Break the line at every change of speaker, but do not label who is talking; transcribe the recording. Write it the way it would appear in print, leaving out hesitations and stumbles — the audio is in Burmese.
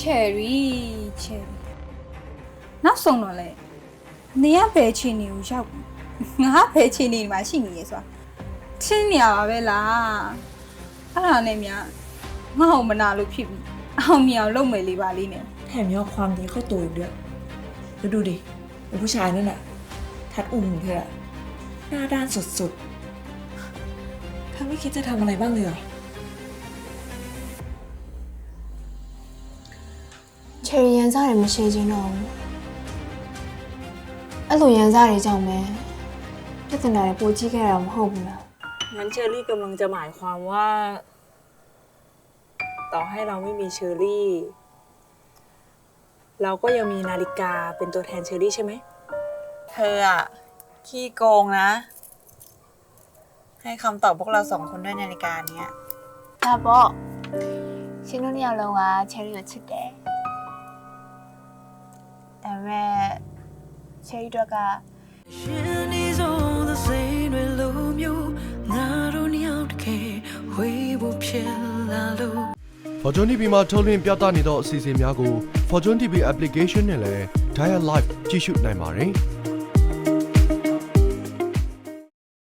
cherry နောက်ဆုံးတော့လေနေရဘယ်ချင်းနေကိုရောက်ငါဘယ်ချင်းနေမှာရှိနေရဲဆိုတာချင်းနေရပါပဲလားအဲ့ဒါနဲ့မြငါ့ကိုမနာလို့ဖြစ်ပြီအောင်မြအောင်လုပ်မယ်လေးပါလေးနဲ့
แถมยังความดีเข้าตัวอีกด้วยแล้วดูดิไอ้ผู้ชายนั่นน่ะทัดอุ่มของเธออะหน้าด้านสุดๆเธอไม่คิดจะทำอะไรบ้างเลยเหรอ
ချယ်ရီရန်စားတွေမရှိချင်းတော့ဘူးအဲ့လိုရန်စားတွေကြောင့်ပဲပြဿနာတွေပိုကြီးခဲ့တာမဟုတ်ဘူးလား
งั้นเชอรี่กำลังจะหมายความว่า ต่อให้เราไม่มีเชอรี่ เราก็ยังมีนาฬิกาเป็นตัวแทนเชอรี่ใช่ไหมเธออะขี้โกงนะ ให้คำตอบพวกเราสองคนด้วยนาฬิกาเนี้ย
ဒါပေါ့ရှင်တို့နှစ်ယောက်လုံးကချယ်ရီကိုချစ်တယ်ဒါပေမဲ့ချယ်ရီတို့က
ရှင်ဒီဆုံးသစိမ်းတွေလိုမျိုးငါတို့နှစ်ယောက်တကယ်ဝေးဖို့ဖြစ်လာလို့
Fortune TV မှာထုတ်လွှင့်ပြသနေသောအစီအစဉ်များကို Fortune TV application နဲ့လည်း Dial Live ကြည့်ရှုနိုင်ပါတယ်။